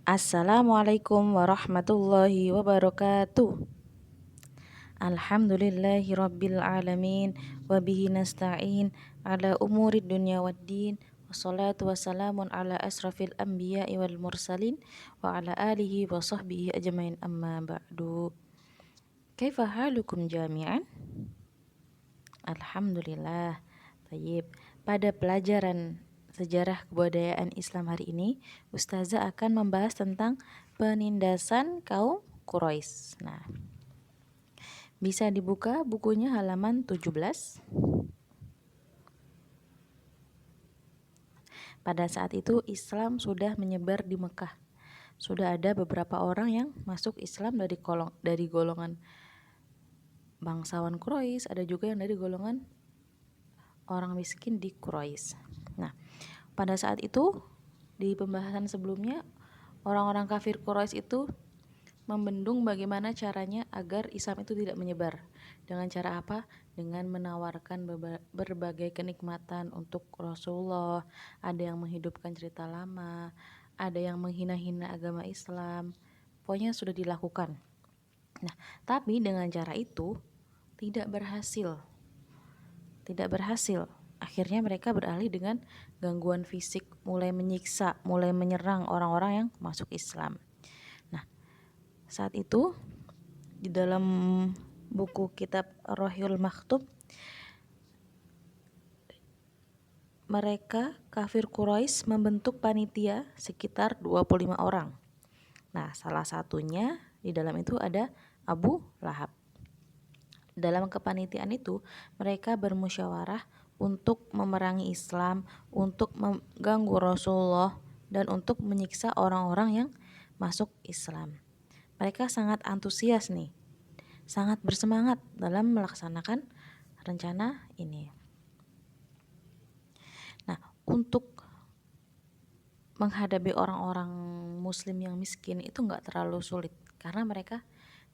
Assalamualaikum warahmatullahi wabarakatuh. Alhamdulillahi rabbil alamin. Wabihi nasta'in ala umurid dunya waddin. Wassalatu wassalamun ala asrafil anbiya'i wal mursalin. Wa ala alihi wa sahbihi ajmain amma ba'du. Kaifa halukum jami'an? Alhamdulillah. Tayyib. Pada pelajaran sejarah kebudayaan Islam hari ini, Ustazah akan membahas tentang penindasan kaum Quraisy. Nah, bisa dibuka bukunya halaman 17. Pada saat itu Islam sudah menyebar di Mekah. Sudah ada beberapa orang yang masuk Islam dari golongan bangsawan Quraisy, ada juga yang dari golongan orang miskin di Quraisy. Nah, pada saat itu di pembahasan sebelumnya orang-orang kafir Quraisy itu membendung bagaimana caranya agar Islam itu tidak menyebar. Dengan cara apa? Dengan menawarkan berbagai kenikmatan untuk Rasulullah. Ada yang menghidupkan cerita lama, ada yang menghina-hina agama Islam. Pokoknya sudah dilakukan. Nah, tapi dengan cara itu tidak berhasil. Akhirnya mereka beralih dengan gangguan fisik, mulai menyiksa, mulai menyerang orang-orang yang masuk Islam. Nah, saat itu di dalam buku kitab Rohul Maktub, mereka kafir Quraisy membentuk panitia sekitar 25 orang. Nah, salah satunya di dalam itu ada Abu Lahab. Dalam kepanitiaan itu mereka bermusyawarah untuk memerangi Islam, untuk mengganggu Rasulullah, dan untuk menyiksa orang-orang yang masuk Islam. Mereka sangat antusias nih, sangat bersemangat dalam melaksanakan rencana ini. Nah, untuk menghadapi orang-orang muslim yang miskin itu gak terlalu sulit, karena mereka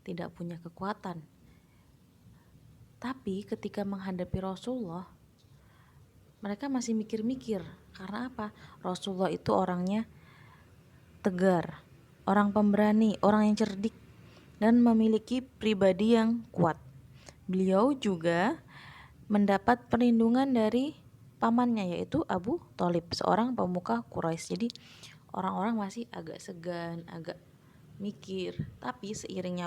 tidak punya kekuatan. Tapi ketika menghadapi Rasulullah, mereka masih mikir-mikir. Karena apa? Rasulullah itu orangnya tegar, orang pemberani, orang yang cerdik, dan memiliki pribadi yang kuat. Beliau juga mendapat perlindungan dari pamannya, yaitu Abu Thalib, seorang pemuka Quraisy. Jadi orang-orang masih agak segan, agak mikir. Tapi seiring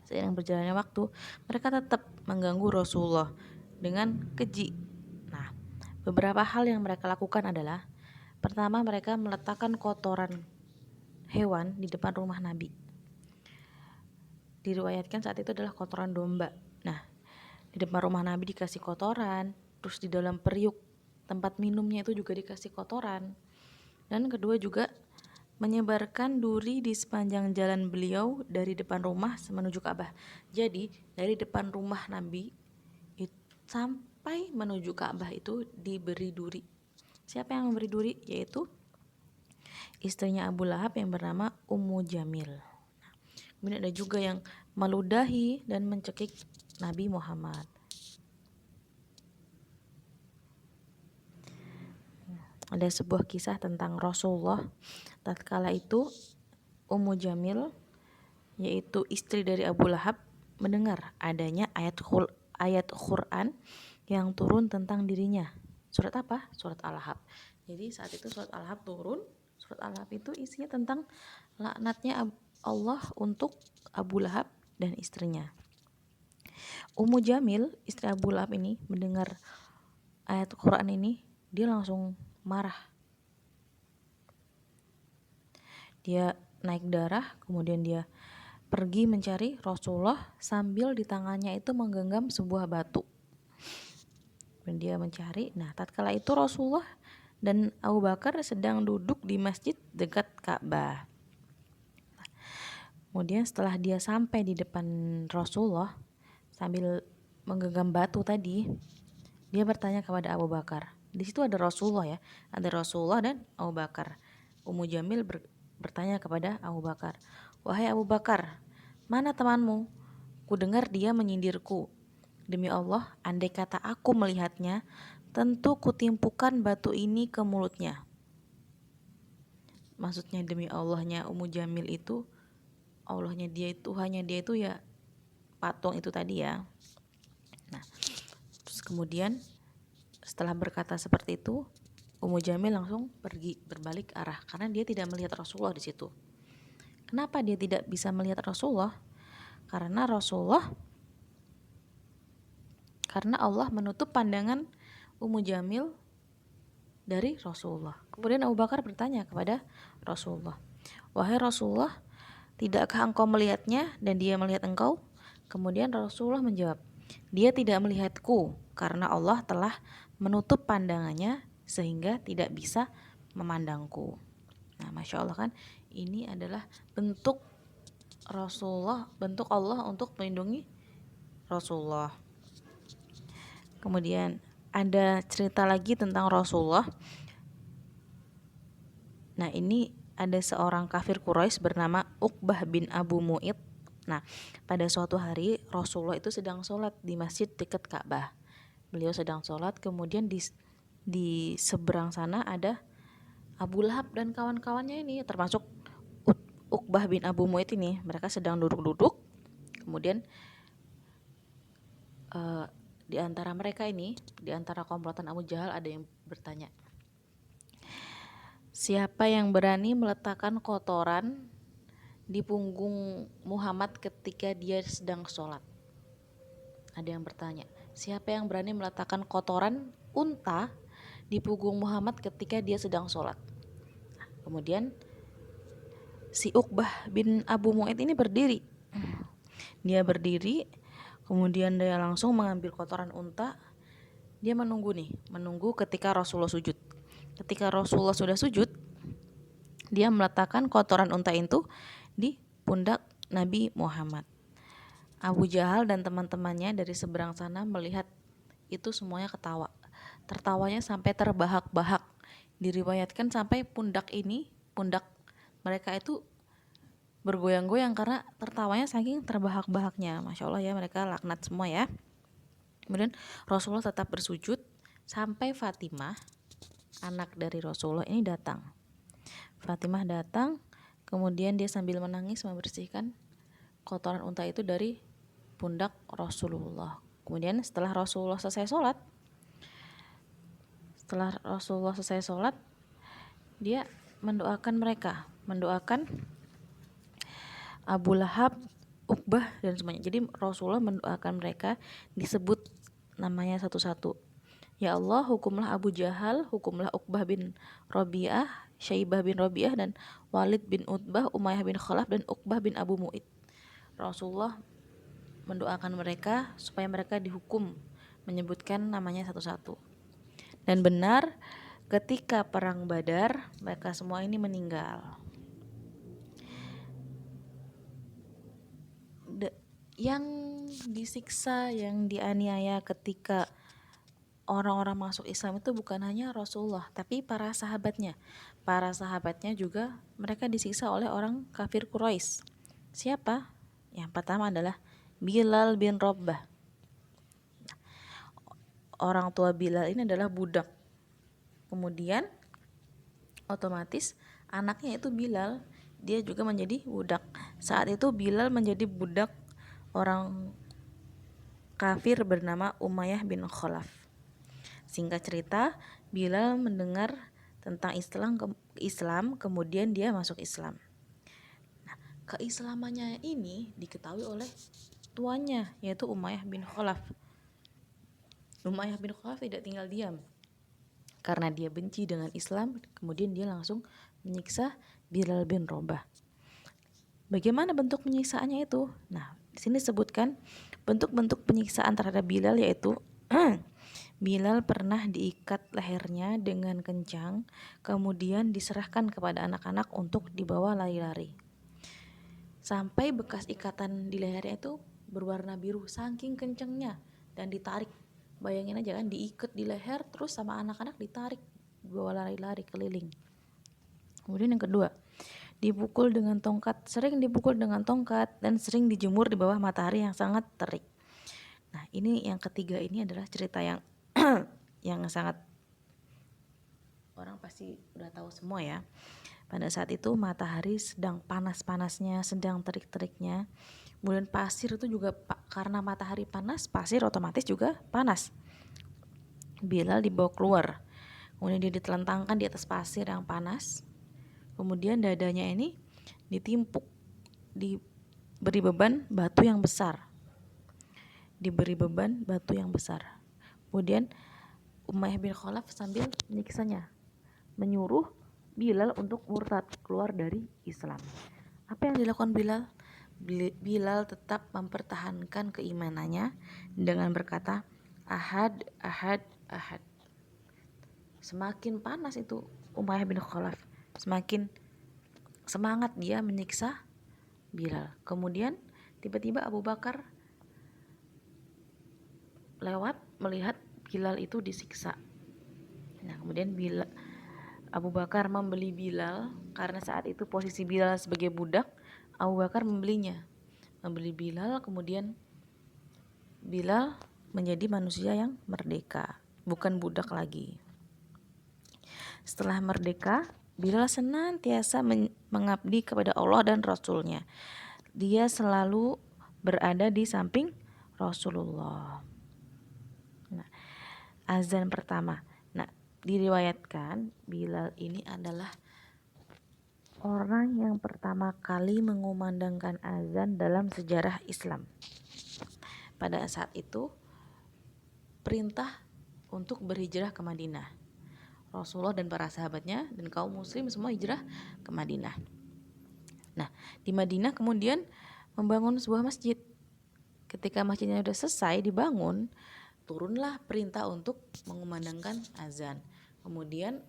berjalannya waktu, mereka tetap mengganggu Rasulullah dengan keji. Nah, beberapa hal yang mereka lakukan adalah, pertama, mereka meletakkan kotoran hewan di depan rumah Nabi. Diriwayatkan saat itu adalah kotoran domba. Nah, di depan rumah Nabi dikasih kotoran, terus di dalam periuk tempat minumnya itu juga dikasih kotoran. Dan kedua juga menyebarkan duri di sepanjang jalan beliau dari depan rumah menuju Ka'bah. Jadi dari depan rumah Nabi sampai menuju Ka'bah itu diberi duri. Siapa yang memberi duri? Yaitu istrinya Abu Lahab yang bernama Ummu Jamil. Kemudian ada juga yang meludahi dan mencekik Nabi Muhammad. Ada sebuah kisah tentang Rasulullah. Tatkala itu Ummu Jamil, yaitu istri dari Abu Lahab, mendengar adanya ayat Quran yang turun tentang dirinya. Surat apa? Surat Al-Lahab. Jadi saat itu surat Al-Lahab turun. Surat Al-Lahab itu isinya tentang laknatnya Allah untuk Abu Lahab dan istrinya. Ummu Jamil, istri Abu Lahab ini, mendengar ayat Quran ini, dia langsung marah. Dia naik darah, kemudian dia pergi mencari Rasulullah sambil di tangannya itu menggenggam sebuah batu. Dan dia mencari. Nah, tatkala itu Rasulullah dan Abu Bakar sedang duduk di masjid dekat Ka'bah. Kemudian setelah dia sampai di depan Rasulullah sambil menggenggam batu tadi, dia bertanya kepada Abu Bakar. Di situ ada Rasulullah ya, ada Rasulullah dan Abu Bakar. Ummu Jamil bertanya kepada Abu Bakar, "Wahai Abu Bakar, mana temanmu? Kudengar dia menyindirku. Demi Allah, andai kata aku melihatnya, tentu kutimpukan batu ini ke mulutnya." maksudnya demi Allahnya Ummu Jamil itu, Allahnya dia itu, Tuhannya dia itu ya patung itu tadi ya. Nah, terus kemudian setelah berkata seperti itu, Ummu Jamil langsung pergi berbalik arah karena dia tidak melihat Rasulullah di situ. Kenapa dia tidak bisa melihat Rasulullah? Karena Allah menutup pandangan Ummu Jamil dari Rasulullah. Kemudian Abu Bakar bertanya kepada Rasulullah, "Wahai Rasulullah, tidakkah engkau melihatnya dan dia melihat engkau?" Kemudian Rasulullah menjawab, "Dia tidak melihatku karena Allah telah menutup pandangannya sehingga tidak bisa memandangku." Nah, Masya Allah kan, ini adalah bentuk Rasulullah, bentuk Allah untuk melindungi Rasulullah. Kemudian ada cerita lagi tentang Rasulullah. Nah, ini ada seorang kafir Quraisy bernama Uqbah bin Abu Mu'id. Nah, pada suatu hari Rasulullah itu sedang sholat di masjid dekat Ka'bah. Beliau sedang sholat, kemudian di seberang sana ada Abu Lahab dan kawan-kawannya ini, termasuk Uqbah bin Abu Mu'id ini. Mereka sedang duduk-duduk, kemudian di antara mereka ini, di antara komplotan Abu Jahal ada yang bertanya, "Siapa yang berani meletakkan kotoran di punggung Muhammad ketika dia sedang sholat?" Ada yang bertanya, "Siapa yang berani meletakkan kotoran unta di punggung Muhammad ketika dia sedang sholat?" Nah, kemudian si Uqbah bin Abu Mu'id ini berdiri. Dia berdiri, kemudian dia langsung mengambil kotoran unta. Dia menunggu ketika Rasulullah sujud. Ketika Rasulullah sudah sujud, dia meletakkan kotoran unta itu di pundak Nabi Muhammad. Abu Jahal dan teman-temannya dari seberang sana melihat itu semuanya ketawa. Tertawanya sampai terbahak-bahak. Diriwayatkan sampai pundak mereka itu bergoyang-goyang karena tertawanya saking terbahak-bahaknya. Masya Allah ya, mereka laknat semua ya. Kemudian Rasulullah tetap bersujud sampai Fatimah, anak dari Rasulullah ini datang. Fatimah datang, kemudian dia sambil menangis membersihkan kotoran unta itu dari pundak Rasulullah. Kemudian setelah Rasulullah selesai sholat, dia mendoakan Abu Lahab, Uqbah dan semuanya. Jadi Rasulullah mendoakan mereka, disebut namanya satu-satu. Ya Allah, hukumlah Abu Jahal, hukumlah Uqbah bin Rabi'ah, Syaibah bin Rabi'ah, dan Walid bin Utbah, Umayyah bin Khalaf, dan Uqbah bin Abu Mu'id. Rasulullah mendoakan mereka supaya mereka dihukum, menyebutkan namanya satu-satu. Dan benar, ketika perang Badar, mereka semua ini meninggal. Yang disiksa, yang dianiaya ketika orang-orang masuk Islam itu bukan hanya Rasulullah, tapi para sahabatnya. Para sahabatnya juga mereka disiksa oleh orang kafir Quraisy. Siapa? Yang pertama adalah Bilal bin Rabah. Orang tua Bilal ini adalah budak. Kemudian otomatis anaknya itu Bilal, dia juga menjadi budak. Saat itu Bilal menjadi budak orang kafir bernama Umayyah bin Khalaf. Singkat cerita, Bilal mendengar tentang Islam, kemudian dia masuk Islam. Nah, keislamannya ini diketahui oleh tuannya, yaitu Umayyah bin Khalaf. Umayyah bin Khalaf tidak tinggal diam. Karena dia benci dengan Islam, kemudian dia langsung menyiksa Bilal bin Rabah. Bagaimana bentuk penyiksaannya itu? Nah, di sini disebutkan bentuk-bentuk penyiksaan terhadap Bilal, yaitu Bilal pernah diikat lehernya dengan kencang, kemudian diserahkan kepada anak-anak untuk dibawa lari-lari. Sampai bekas ikatan di lehernya itu berwarna biru, saking kencangnya, dan ditarik. Bayangin aja kan, diikat di leher terus sama anak-anak ditarik, dibawa lari-lari keliling. Kemudian yang kedua, sering dipukul dengan tongkat dan sering dijemur di bawah matahari yang sangat terik. Nah, ini yang ketiga ini adalah cerita yang yang sangat orang pasti udah tahu semua ya. Pada saat itu matahari sedang panas-panasnya, sedang terik-teriknya. Kemudian pasir itu juga karena matahari panas, pasir otomatis juga panas. Bilal dibawa keluar. Kemudian dia ditelentangkan di atas pasir yang panas. Kemudian dadanya ini ditimpuk, diberi beban batu yang besar. Kemudian Umayyah bin Khalaf sambil menyiksanya, menyuruh Bilal untuk murtad, keluar dari Islam. Apa yang dilakukan Bilal? Bilal tetap mempertahankan keimanannya dengan berkata, Ahad, Ahad, Ahad. Semakin panas itu Umayyah bin Khalaf, semakin semangat dia menyiksa Bilal. Kemudian tiba-tiba Abu Bakar lewat melihat Bilal itu disiksa. Nah, kemudian Abu Bakar membeli Bilal karena saat itu posisi Bilal sebagai budak. Abu Bakar membeli Bilal, kemudian Bilal menjadi manusia yang merdeka, bukan budak lagi. Setelah merdeka, Bilal senantiasa mengabdi kepada Allah dan Rasulnya. Dia selalu berada di samping Rasulullah. Nah, azan pertama. Nah, diriwayatkan Bilal ini adalah orang yang pertama kali mengumandangkan azan dalam sejarah Islam. Pada saat itu perintah untuk berhijrah ke Madinah. Rasulullah dan para sahabatnya dan kaum muslim semua hijrah ke Madinah. Nah, di Madinah kemudian membangun sebuah masjid. Ketika masjidnya sudah selesai dibangun, turunlah perintah untuk mengumandangkan azan. Kemudian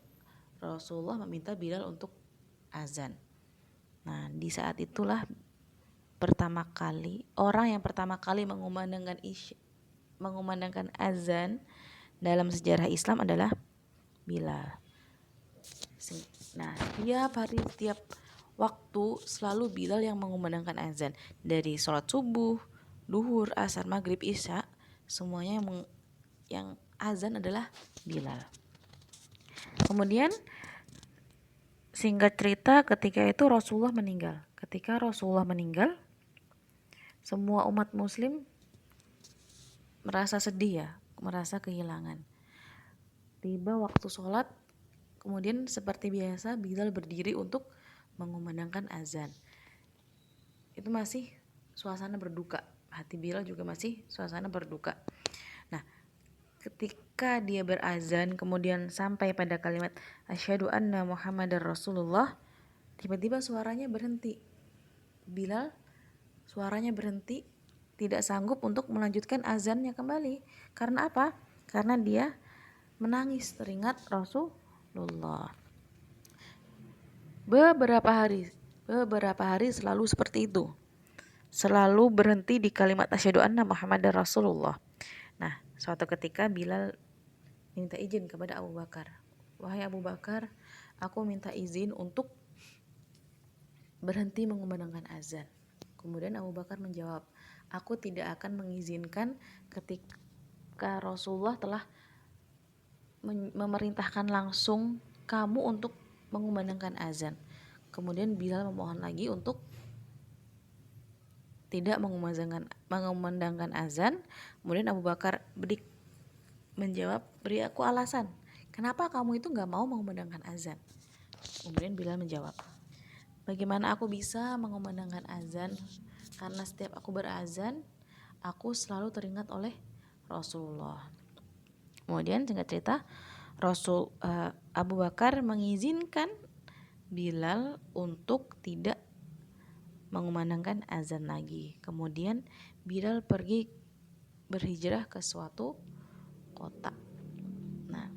Rasulullah meminta Bilal untuk azan. Nah, di saat itulah orang yang pertama kali mengumandangkan azan dalam sejarah Islam adalah Bilal. Nah, setiap waktu selalu Bilal yang mengumandangkan azan. Dari sholat subuh, duhur, asar, maghrib, isya, semuanya yang azan adalah Bilal. Kemudian singkat cerita, ketika itu Rasulullah meninggal. Ketika Rasulullah meninggal, semua umat muslim merasa sedih ya, merasa kehilangan. Tiba waktu sholat, kemudian seperti biasa Bilal berdiri untuk mengumandangkan azan. Itu masih suasana berduka. Hati Bilal juga masih suasana berduka. Nah, ketika dia berazan kemudian sampai pada kalimat asyhadu anna Muhammadar Rasulullah, tiba-tiba suaranya berhenti. Bilal suaranya berhenti, tidak sanggup untuk melanjutkan azannya kembali. Karena apa? Karena dia menangis teringat Rasulullah. Beberapa hari selalu seperti itu. Selalu berhenti di kalimat asyhadu anna Muhammadar Rasulullah. Nah, suatu ketika Bilal minta izin kepada Abu Bakar. Wahai Abu Bakar, aku minta izin untuk berhenti mengumandangkan azan. Kemudian Abu Bakar menjawab, aku tidak akan mengizinkan ketika Rasulullah telah memerintahkan langsung kamu untuk mengumandangkan azan. Kemudian Bilal memohon lagi untuk tidak mengumandangkan azan. Kemudian Abu Bakar menjawab, beri aku alasan, kenapa kamu itu gak mau mengumandangkan azan? Kemudian Bilal menjawab, bagaimana aku bisa mengumandangkan azan? Karena setiap aku berazan, aku selalu teringat oleh Rasulullah. Kemudian singkat cerita, Abu Bakar mengizinkan Bilal untuk tidak mengumandangkan azan lagi. Kemudian Bilal pergi berhijrah ke suatu kota. Nah,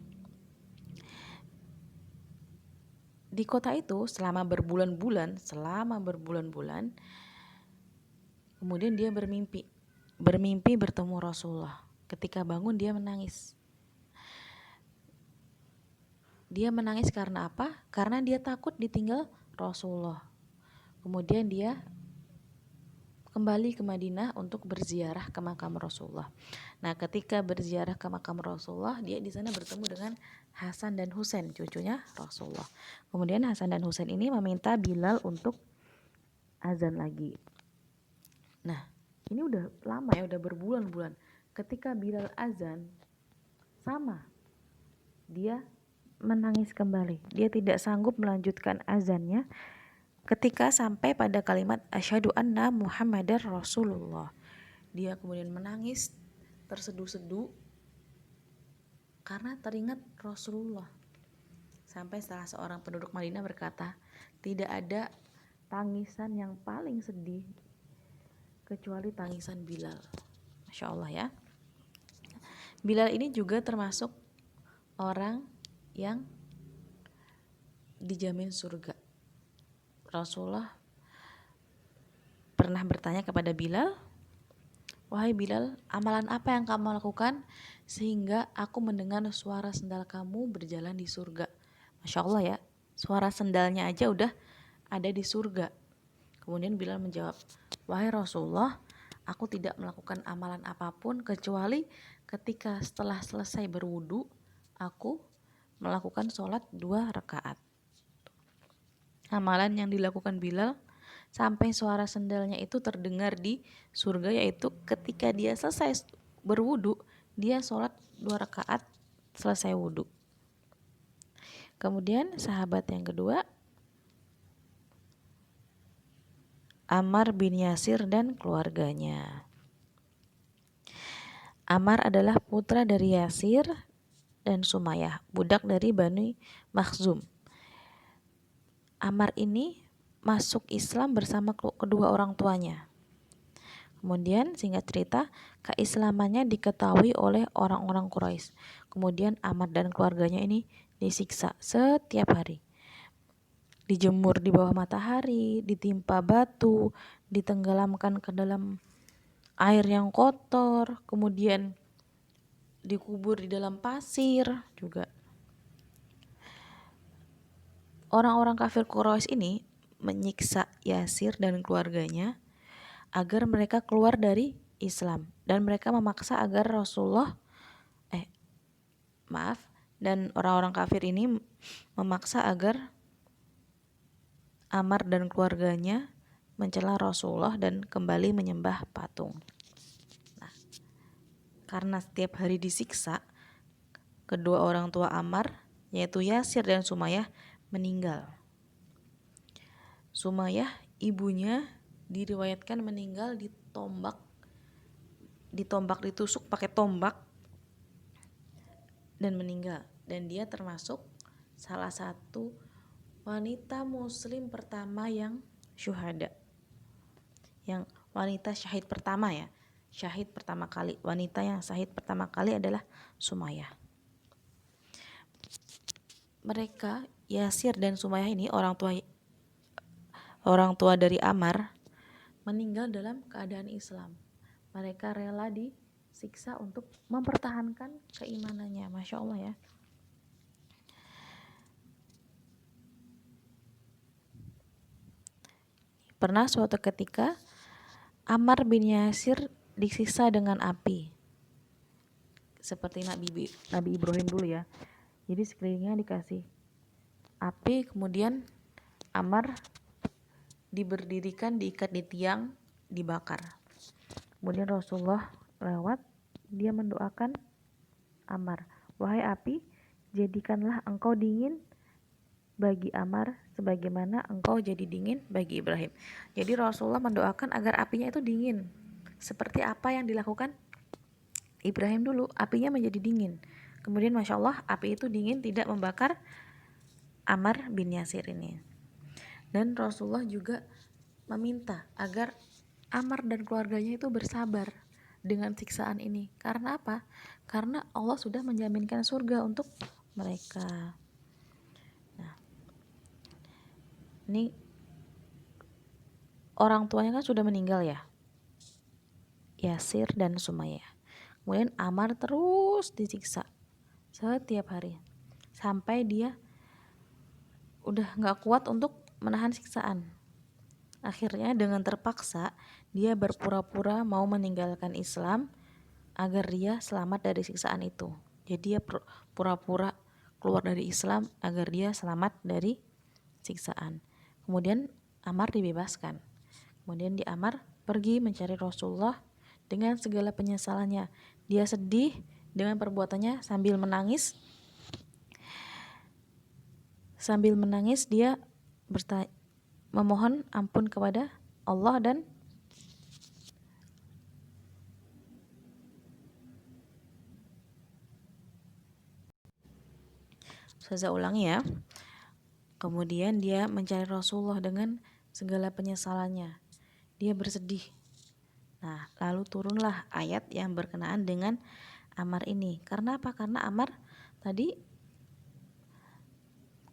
di kota itu selama berbulan-bulan, kemudian dia bermimpi bertemu Rasulullah. Ketika bangun dia menangis. Dia menangis karena apa? Karena dia takut ditinggal Rasulullah. Kemudian dia kembali ke Madinah untuk berziarah ke makam Rasulullah. Nah, ketika berziarah ke makam Rasulullah, dia di sana bertemu dengan Hasan dan Husain, cucunya Rasulullah. Kemudian Hasan dan Husain ini meminta Bilal untuk azan lagi. Nah, ini udah lama ya, udah berbulan-bulan. Ketika Bilal azan, sama, dia menangis kembali. Dia tidak sanggup melanjutkan azannya ketika sampai pada kalimat asyhadu anna Muhammadar Rasulullah. Dia kemudian menangis terseduh-seduh karena teringat Rasulullah. Sampai salah seorang penduduk Madinah berkata, tidak ada tangisan yang paling sedih kecuali tangisan Bilal. Masya Allah ya. Bilal ini juga termasuk orang yang dijamin surga. Rasulullah pernah bertanya kepada Bilal, wahai Bilal, amalan apa yang kamu lakukan sehingga aku mendengar suara sendal kamu berjalan di surga? Masya Allah ya, suara sendalnya aja udah ada di surga. Kemudian Bilal menjawab, wahai Rasulullah, aku tidak melakukan amalan apapun kecuali ketika setelah selesai berwudu, aku melakukan sholat 2 rakaat. Amalan yang dilakukan Bilal sampai suara sendalnya itu terdengar di surga, yaitu ketika dia selesai berwudu, dia sholat 2 rakaat selesai wudu. Kemudian sahabat yang kedua, Ammar bin Yasir dan keluarganya. Ammar adalah putra dari Yasir dan Sumayyah, budak dari Bani Makhzum. Ammar ini masuk Islam bersama kedua orang tuanya. Kemudian singkat cerita, keislamannya diketahui oleh orang-orang Quraisy. Kemudian Ammar dan keluarganya ini disiksa setiap hari. Dijemur di bawah matahari, ditimpa batu, ditenggelamkan ke dalam air yang kotor, kemudian dikubur di dalam pasir juga. Orang-orang kafir Quraisy ini menyiksa Yasir dan keluarganya agar mereka keluar dari Islam, dan mereka memaksa agar dan orang-orang kafir ini memaksa agar Ammar dan keluarganya mencela Rasulullah dan kembali menyembah patung. Nah, karena setiap hari disiksa, kedua orang tua Ammar, yaitu Yasir dan Sumayyah, meninggal. Sumayyah, ibunya, diriwayatkan meninggal ditusuk pakai tombak dan meninggal. Dan dia termasuk salah satu wanita muslim pertama yang syuhada, yang wanita syahid pertama ya, syahid pertama kali. Wanita yang syahid pertama kali adalah Sumayyah. Mereka, Yasir dan Sumayyah ini, orang tua dari Ammar, meninggal dalam keadaan Islam. Mereka rela disiksa untuk mempertahankan keimanannya. Masya Allah ya. Pernah suatu ketika Ammar bin Yasir disiksa dengan api, seperti Nabi Ibrahim dulu ya. Jadi sekelilingnya dikasih api, kemudian Ammar diberdirikan, diikat di tiang, dibakar. Kemudian Rasulullah lewat, dia mendoakan Ammar, wahai api, jadikanlah engkau dingin bagi Ammar sebagaimana engkau jadi dingin bagi Ibrahim. Jadi Rasulullah mendoakan agar apinya itu dingin, seperti apa yang dilakukan Ibrahim dulu, apinya menjadi dingin. Kemudian Masya Allah, api itu dingin, tidak membakar Ammar bin Yasir ini. Dan Rasulullah juga meminta agar Ammar dan keluarganya itu bersabar dengan siksaan ini. Karena apa? Karena Allah sudah menjaminkan surga untuk mereka. Nah, ini orang tuanya kan sudah meninggal ya, Yasir dan Sumayyah. Kemudian Ammar terus disiksa setiap hari sampai dia udah gak kuat untuk menahan siksaan. Akhirnya dengan terpaksa dia berpura-pura mau meninggalkan Islam agar dia selamat dari siksaan itu. Jadi dia pura-pura keluar dari Islam agar dia selamat dari siksaan. Kemudian Ammar dibebaskan. Kemudian Ammar pergi mencari Rasulullah dengan segala penyesalannya. Dia sedih dengan perbuatannya sambil menangis. Sambil menangis dia memohon ampun kepada Allah dan saya ulangi ya. Kemudian dia mencari Rasulullah dengan segala penyesalannya. Dia bersedih. Nah, lalu turunlah ayat yang berkenaan dengan Ammar ini. Karena apa? Karena Ammar tadi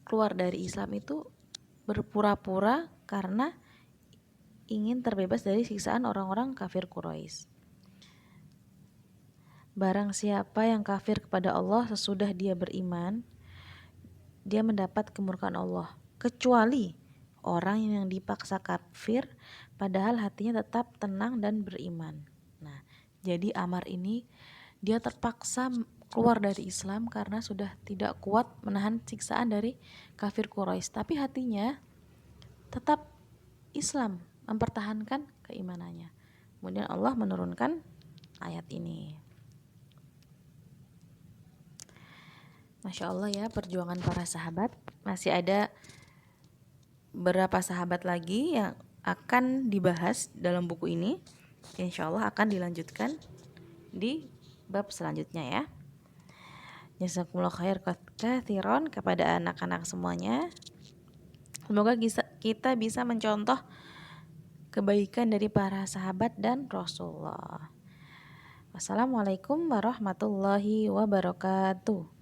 keluar dari Islam itu berpura-pura karena ingin terbebas dari siksaan orang-orang kafir Quraisy. Barang siapa yang kafir kepada Allah sesudah dia beriman, dia mendapat kemurkaan Allah, kecuali orang yang dipaksa kafir padahal hatinya tetap tenang dan beriman. Nah, jadi Ammar ini dia terpaksa keluar dari Islam karena sudah tidak kuat menahan siksaan dari kafir Quraisy, tapi hatinya tetap Islam, mempertahankan keimanannya. Kemudian Allah menurunkan ayat ini. Masya Allah ya, perjuangan para sahabat. Masih ada beberapa sahabat lagi yang akan dibahas dalam buku ini. Insya Allah akan dilanjutkan di bab selanjutnya ya. Jazakumullah khair katsiran kepada anak-anak semuanya. Semoga kita bisa mencontoh kebaikan dari para sahabat dan Rasulullah. Wassalamualaikum warahmatullahi wabarakatuh.